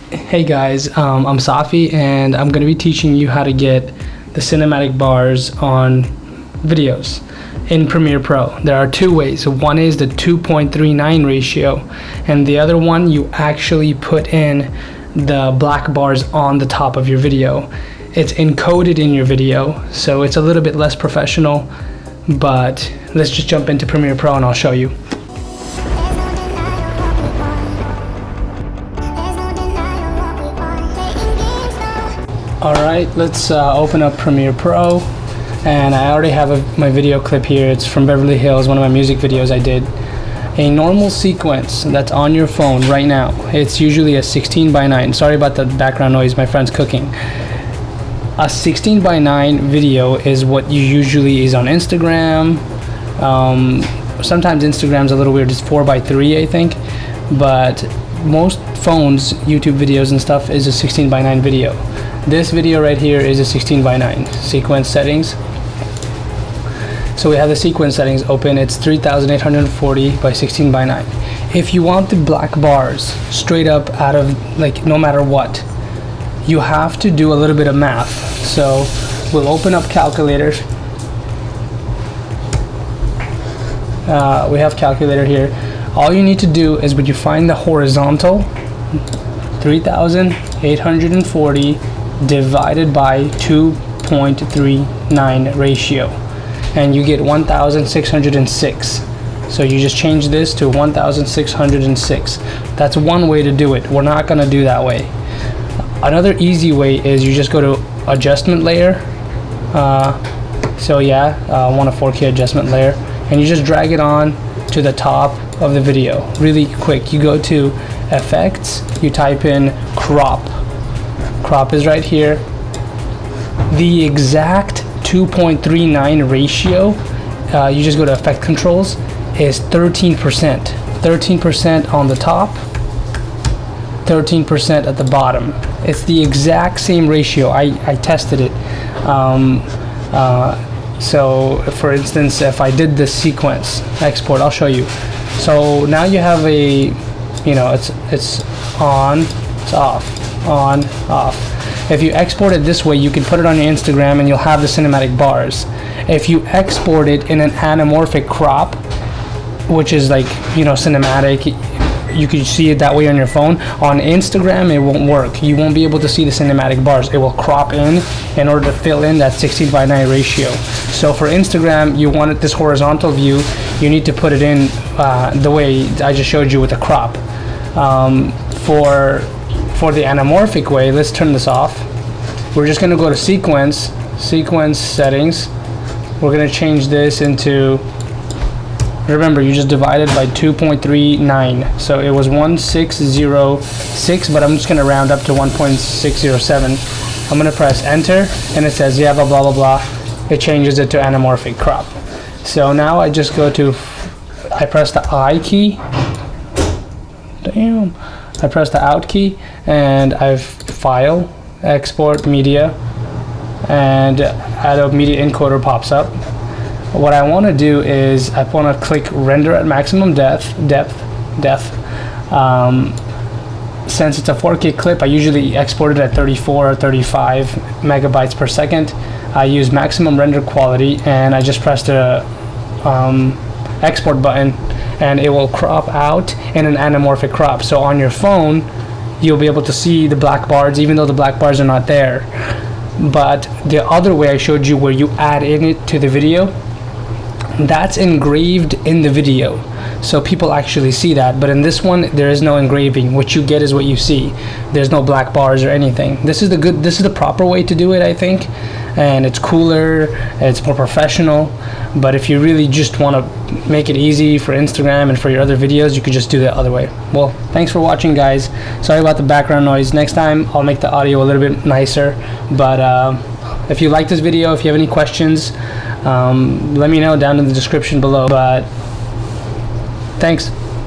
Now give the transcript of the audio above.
Hey guys, I'm Safi and I'm going to be teaching you how to get the cinematic bars on videos in Premiere Pro. There are two ways. One is the 2.39 ratio and the other one you actually put in the black bars on the top of your video. It's encoded in your video, so it's a little bit less professional, but let's just jump into Premiere Pro and I'll show you. Alright, let's open up Premiere Pro, and I already have my video clip here. It's from Beverly Hills, one of my music videos I did. A normal sequence that's on your phone right now, it's usually a 16:9. Sorry about the background noise, my friend's cooking. A 16:9 video is what you usually is on Instagram. Sometimes Instagram's a little weird, it's 4:3 I think, but most phones, YouTube videos and stuff, is a 16:9 video. This video right here is a 16:9 sequence settings. So we have the sequence settings open. It's 3840 by 16:9. If you want the black bars straight up out of, like, no matter what, you have to do a little bit of math. So we'll open up calculators. We have calculator here. All you need to do is when you find the horizontal, 3840 divided by 2.39 ratio, and you get 1606. So you just change this to 1606. That's one way to do it. We're not going to do that way. Another easy way is you just go to adjustment layer. So yeah, I want a 4K adjustment layer, and you just drag it on to the top of the video really quick. You go to effects, you type in crop. Crop is right here. The exact 2.39 ratio, you just go to effect controls, is 13%. 13% on the top, 13% at the bottom. It's the exact same ratio. I tested it. So for instance, if I did this sequence export, I'll show you. So now you have a, it's on, it's off, on, off. If you export it this way, you can put it on your Instagram and you'll have the cinematic bars. If you export it in an anamorphic crop, which is like, cinematic, you can see it that way on your phone. On Instagram, it won't work. You won't be able to see the cinematic bars. It will crop in order to fill in that 16:9 ratio. So for Instagram, you want this horizontal view, you need to put it in the way I just showed you with the crop. For the anamorphic way, let's turn this off. We're just gonna go to sequence settings. We're gonna change this into, remember, you just divided by 2.39. So it was 1606, but I'm just gonna round up to 1.607. I'm gonna press enter, and it says, yeah, blah, blah, blah, blah. It changes it to anamorphic crop. So now I just go to, I press the I key. Damn. I press the out key, and I've file, export media, and Adobe Media Encoder pops up. What I want to do is I want to click render at maximum depth. Since it's a 4K clip, I usually export it at 34 or 35 megabytes per second. I use maximum render quality, and I just press the export button, and it will crop out in an anamorphic crop. So on your phone, you'll be able to see the black bars, even though the black bars are not there. But the other way I showed you, where you add in it to the video, that's engraved in the video, so people actually see that. But in this one, there is no engraving. What you get is what you see. There's no black bars or anything. This is the proper way to do it, I think, and it's cooler, it's more professional. But if you really just want to make it easy for Instagram and for your other videos, you could just do the other way. Well, thanks for watching, guys. Sorry about the background noise. Next time I'll make the audio a little bit nicer. But if you like this video, if you have any questions, let me know down in the description below. But thanks.